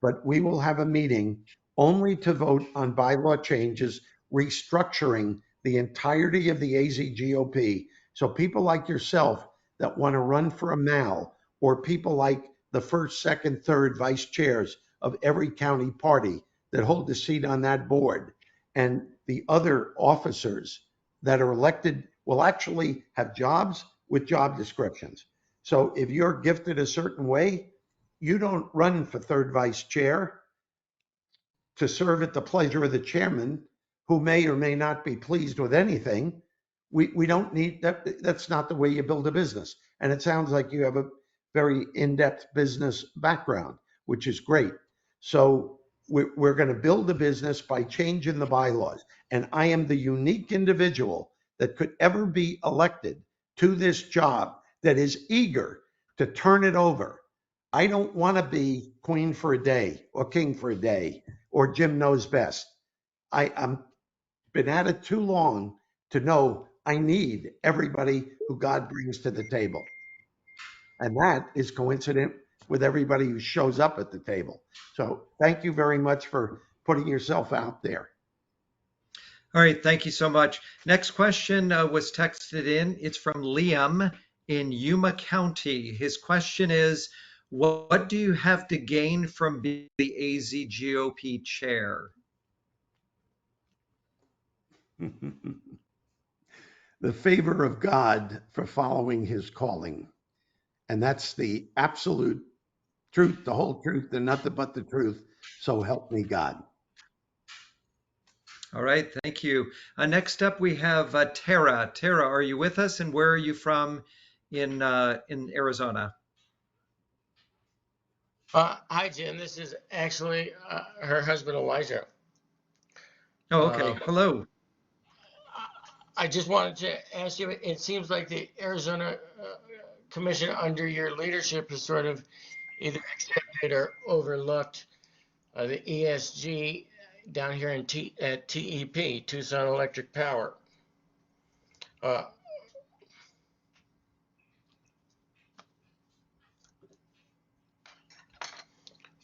but we will have a meeting only to vote on bylaw changes, restructuring the entirety of the AZGOP. So people like yourself that want to run for a MAL, or people like the first, second, third vice chairs of every county party that hold a seat on that board, and the other officers that are elected will actually have jobs with job descriptions. So if you're gifted a certain way, you don't run for third vice chair to serve at the pleasure of the chairman, who may or may not be pleased with anything. We don't need that. That's not the way you build a business. And it sounds like you have a very in-depth business background, which is great. So we're going to build a business by changing the bylaws. And I am the unique individual that could ever be elected to this job that is eager to turn it over. I don't want to be queen for a day or king for a day or Jim knows best. I'm been at it too long to know I need everybody who God brings to the table. And that is coincident with everybody who shows up at the table. So thank you very much for putting yourself out there. All right, thank you so much. Next question was texted in. It's from Liam in Yuma County. His question is, what do you have to gain from being the AZ GOP chair? The favor of God for following his calling. And that's the absolute truth, the whole truth, and nothing but the truth. So help me God. All right, thank you. Next up, we have Tara. Tara, are you with us, and where are you from in Arizona? Hi, Jim. This is actually her husband, Elijah. Oh, okay. Um, Hello. I just wanted to ask you, it seems like the Arizona Commission under your leadership has sort of either accepted or overlooked the ESG down here at TEP, Tucson Electric Power. Uh,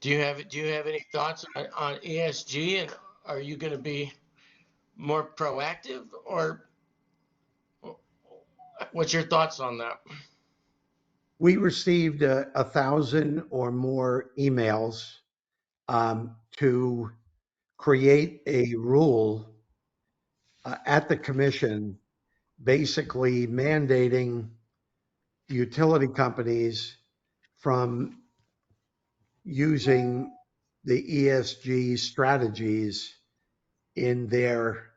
do you have any thoughts on ESG, and are you going to be more proactive, or what's your thoughts on that? We received 1,000 or more emails to create a rule at the commission, basically mandating utility companies from using the ESG strategies in their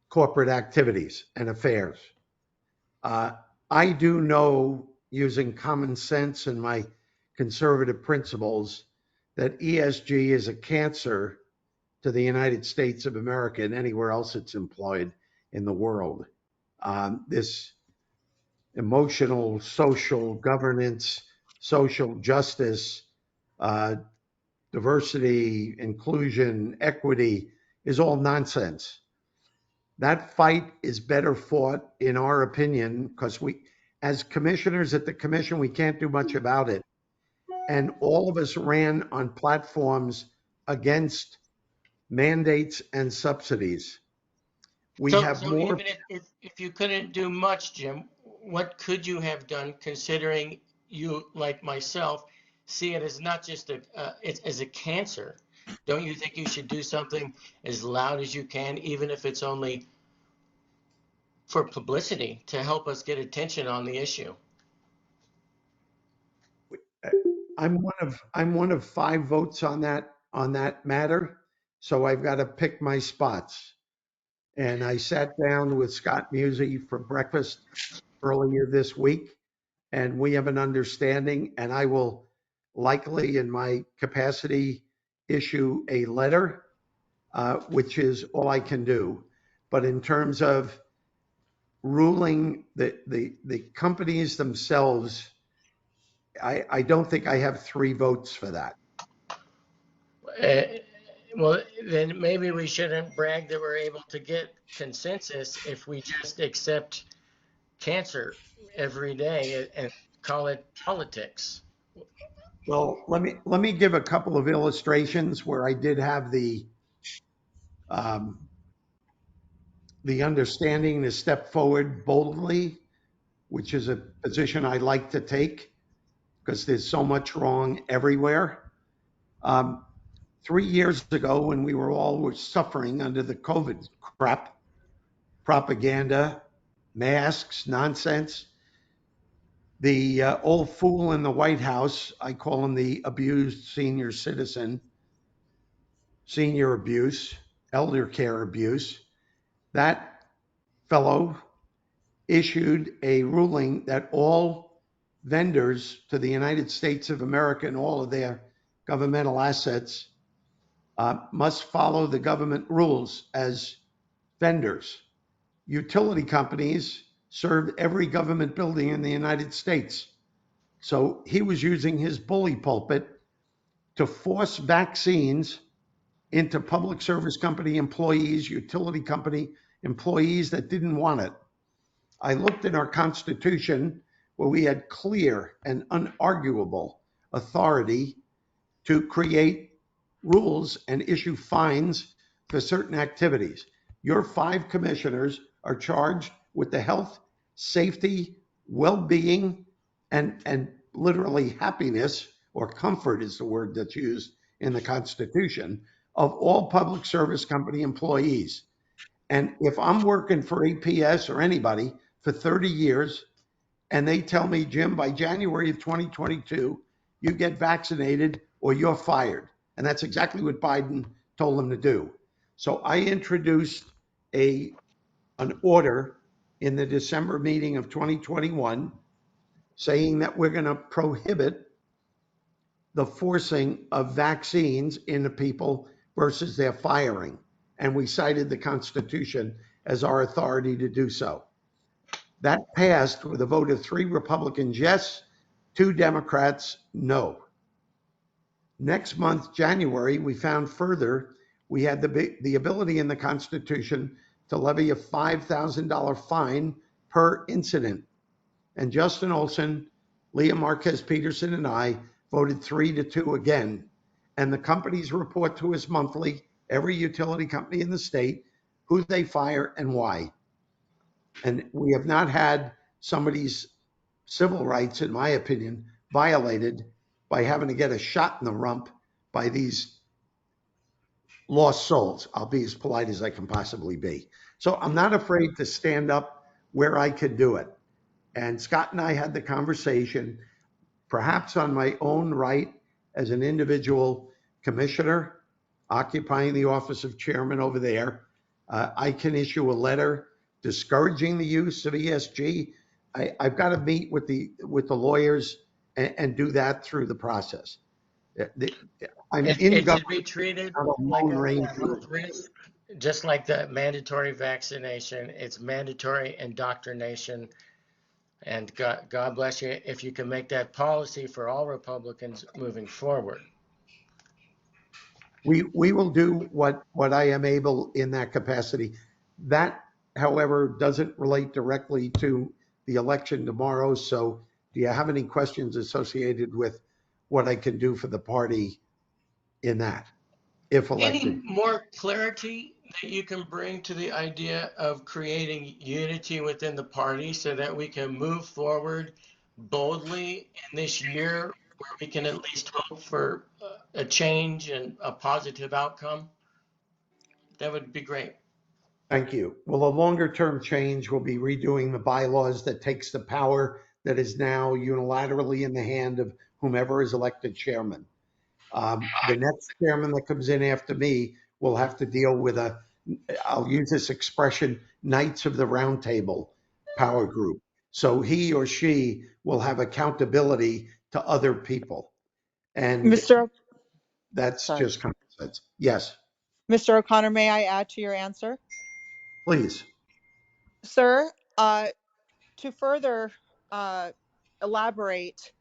corporate activities and affairs. Uh, I do know, using common sense and my conservative principles, that ESG is a cancer to the United States of America and anywhere else it's employed in the world. This emotional, social governance, social justice, uh, diversity, inclusion, equity is all nonsense. That fight is better fought, in our opinion, because we, as commissioners at the commission, we can't do much about it. And all of us ran on platforms against mandates and subsidies. We have So more. even if you couldn't do much, Jim, what could you have done considering you, like myself, see it as not just it's as a cancer? Don't you think you should do something as loud as you can, even if it's only for publicity to help us get attention on the issue? I'm one of 5 votes on that matter, so I've got to pick my spots. And I sat down with Scott Musey for breakfast earlier this week, and we have an understanding. And I will likely, in my capacity, issue a letter, which is all I can do. But in terms of ruling the companies themselves, I don't think I have 3 votes for that. Uh, well, then maybe we shouldn't brag that we're able to get consensus if we just accept cancer every day and call it politics. Well, let me give a couple of illustrations where I did have um, the understanding to step forward boldly, which is a position I like to take because there's so much wrong everywhere. Um, 3 years ago, when we were suffering under the COVID crap, propaganda, masks, nonsense, the old fool in the White House, I call him the abused senior citizen, senior abuse, elder care abuse, that fellow issued a ruling that all vendors to the United States of America and all of their governmental assets must follow the government rules as vendors. Utility companies served every government building in the United States. So he was using his bully pulpit to force vaccines into public service company employees, utility company employees that didn't want it. I looked in our Constitution where we had clear and unarguable authority to create rules and issue fines for certain activities. Your 5 commissioners are charged with the health, safety, well-being, and literally happiness, or comfort is the word that's used in the Constitution, of all public service company employees. And if I'm working for APS or anybody for 30 years and they tell me, Jim, by January of 2022, you get vaccinated or you're fired. And that's exactly what Biden told them to do. So I introduced an order in the December meeting of 2021 saying that we're going to prohibit the forcing of vaccines into people versus their firing. And we cited the Constitution as our authority to do so. That passed with a vote of 3 Republicans yes, 2 Democrats no. Next month, January, we found further we had the ability in the Constitution to levy a $5,000 fine per incident. And Justin Olson, Leah Marquez Peterson, and I voted 3-2 again. And the companies report to us monthly, every utility company in the state, who they fire and why. And we have not had somebody's civil rights, in my opinion, violated by having to get a shot in the rump by these lost souls. I'll be as polite as I can possibly be. So I'm not afraid to stand up where I could do it. And Scott and I had the conversation, perhaps on my own right as an individual commissioner occupying the office of chairman over there. I can issue a letter discouraging the use of ESG. I've got to meet with the lawyers and do that through the process. I'm in It should be government, treated not a like lone a ranger. health risk, just like the mandatory vaccination. It's mandatory indoctrination. And God bless you if you can make that policy for all Republicans moving forward. We will do what I am able in that capacity. That, however, doesn't relate directly to the election tomorrow. So do you have any questions associated with what I can do for the party in that, if Any elected? more clarity that you can bring to the idea of creating unity within the party so that we can move forward boldly in this year where we can at least hope for a change and a positive outcome? That would be great. Thank you. Well, a longer term change will be redoing the bylaws that takes the power that is now unilaterally in the hand of whomever is elected chairman. The next chairman that comes in after me will have to deal with I'll use this expression, Knights of the Round Table power group. So he or she will have accountability to other people. And Mr. that's Sorry. just common sense. Yes, Mr. O'Connor, may I add to your answer? please. Sir, to further uh, elaborate,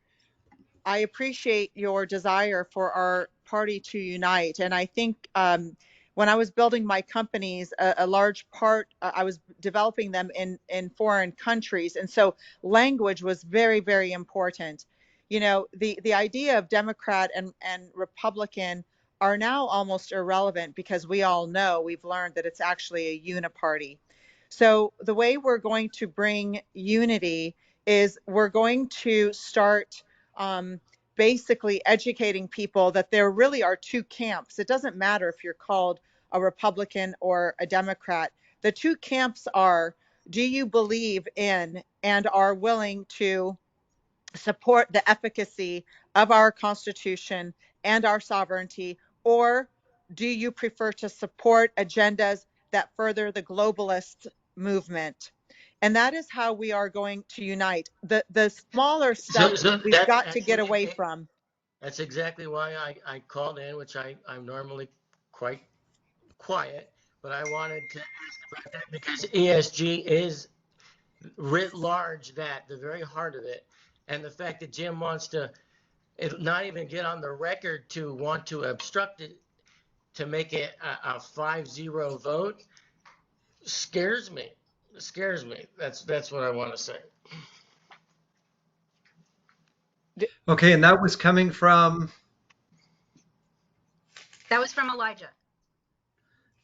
I appreciate your desire for our party to unite. And I think when I was building my companies, a large part, I was developing them in foreign countries. And so language was very, very important. You know, the idea of Democrat and Republican are now almost irrelevant because we all know, we've learned that it's actually a uniparty. So the way we're going to bring unity is we're going to start um, basically educating people that there really are 2 camps. It doesn't matter if you're called a Republican or a Democrat. The 2 camps are, do you believe in and are willing to support the efficacy of our Constitution and our sovereignty, or do you prefer to support agendas that further the globalist movement? And that is how we are going to unite. The smaller stuff So we've got to get away from. that's exactly why I called in, which I'm normally quite quiet, but I wanted to ask about that because ESG is writ large that, the very heart of it. And the fact that Jim wants to not even get on the record to want to obstruct it, to make it a 5-0 vote, scares me. It scares me. That's what I want to say. Okay, and that was coming from That was from Elijah.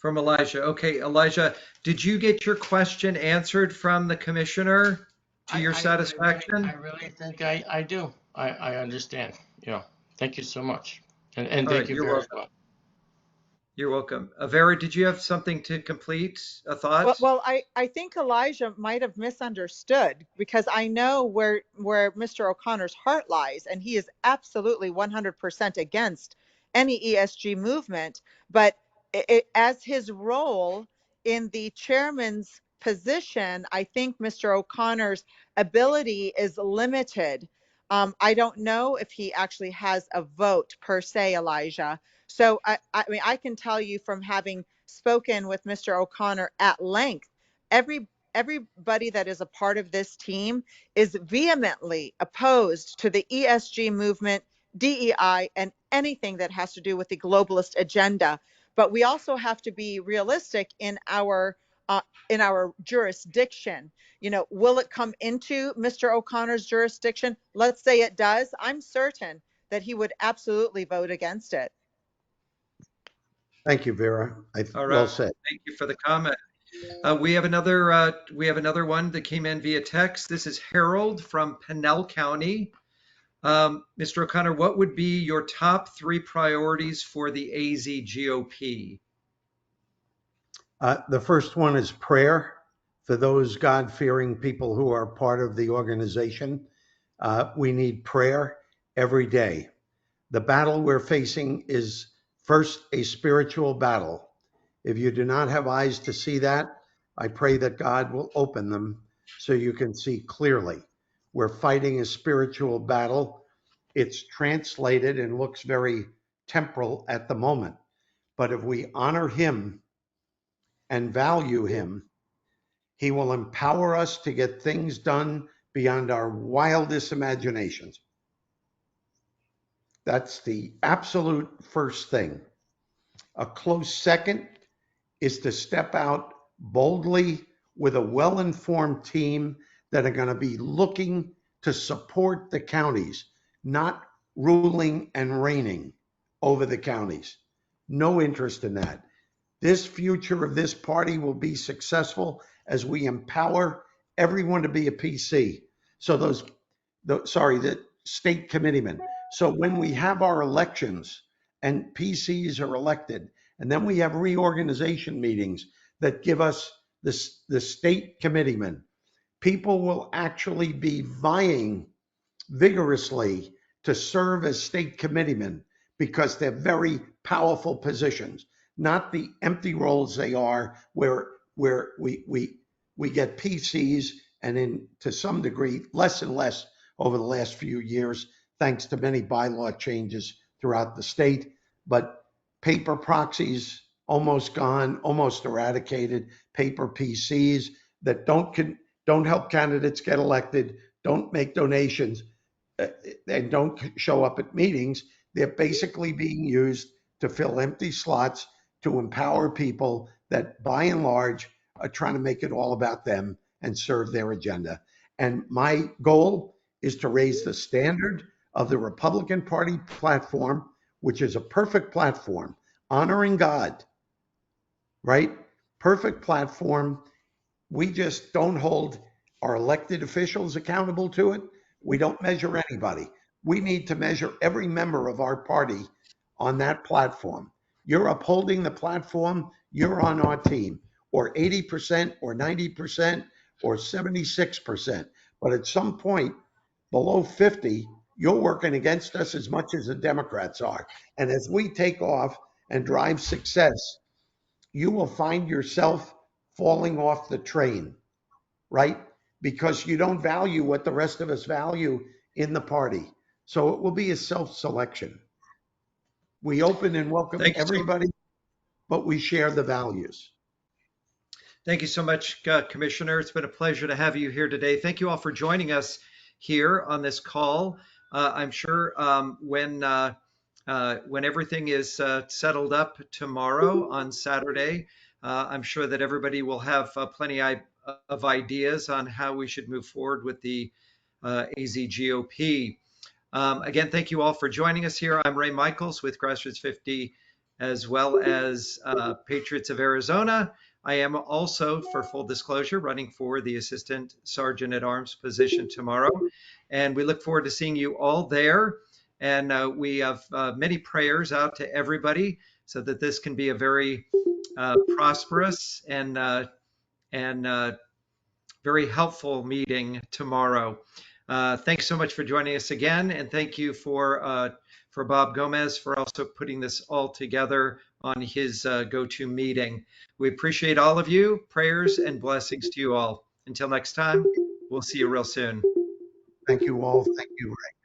Elijah. Okay, Elijah, did you get your question answered from the commissioner to your I satisfaction? really think I do. I understand. Yeah. Thank you so much. And All thank right, you you're very welcome. much. You're welcome. Vera, did you have something to complete? A Well, thought? well, I think Elijah might have misunderstood because I know where Mr. O'Connor's heart lies, and he is absolutely 100% against any ESG movement. But as his role in the chairman's position, I think Mr. O'Connor's ability is limited. I don't know if he actually has a vote per se, Elijah. So I mean, I can tell you from having spoken with Mr. O'Connor at length, everybody that is a part of this team is vehemently opposed to the ESG movement, DEI, and anything that has to do with the globalist agenda. But we also have to be realistic in our jurisdiction. You know, will it come into Mr. O'Connor's jurisdiction? Let's say it does. I'm certain that he would absolutely vote against it. Thank you, Vera. All Well right. said. Thank you for the comment. We have another one that came in via text. This is Harold from Pinell County. Mr. O'Connor, what would be your top 3 priorities for the AZ GOP? The first one is prayer for those God fearing people who are part of the organization. We need prayer every day. The battle we're facing is first a spiritual battle. If you do not have eyes to see that, I pray that God will open them so you can see clearly. We're fighting a spiritual battle. It's translated and looks very temporal at the moment. But if we honor Him and value Him, He will empower us to get things done beyond our wildest imaginations. That's the absolute first thing. A close second is to step out boldly with a well informed team that are going to be looking to support the counties, not ruling and reigning over the counties. No interest in that. This future of this party will be successful as we empower everyone to be a PC. So the state committeemen. So when we have our elections and PCs are elected, and then we have reorganization meetings that give us the state committeemen, people will actually be vying vigorously to serve as state committeemen because they're very powerful positions, not the empty roles they are where we get PCs and in to some degree less and less over the last few years, thanks to many bylaw changes throughout the state. But paper proxies almost gone, almost eradicated. Paper PCs that don't help candidates get elected, don't make donations, and don't show up at meetings. They're basically being used to fill empty slots to empower people that by and large are trying to make it all about them and serve their agenda. And my goal is to raise the standard of the Republican Party platform, which is a perfect platform, honoring God, right? Perfect platform. We just don't hold our elected officials accountable to it. We don't measure anybody. We need to measure every member of our party on that platform. You're upholding the platform, you're on our team, or 80% or 90% or 76%. But at some point below 50, you're working against us as much as the Democrats are. And as we take off and drive success, you will find yourself falling off the train, right? Because you don't value what the rest of us value in the party. So it will be a self selection. We open and welcome Thank you so everybody, but we share the values. Thank you so much, Commissioner. It's been a pleasure to have you here today. Thank you all for joining us here on this call. I'm sure when everything is settled up tomorrow on Saturday, I'm sure that everybody will have plenty of ideas on how we should move forward with the AZGOP. Again, thank you all for joining us here. I'm Ray Michaels with Grassroots 50, as well as Patriots of Arizona. I am also, for full disclosure, running for the Assistant Sergeant at Arms position tomorrow. And we look forward to seeing you all there. And we have many prayers out to everybody so that this can be a very prosperous and very helpful meeting tomorrow. Thanks so much for joining us again, and thank you for Bob Gomez for also putting this all together on his GoToMeeting. We appreciate all of you. Prayers and blessings to you all. Until next time, we'll see you real soon. Thank you all. Thank you, Ray.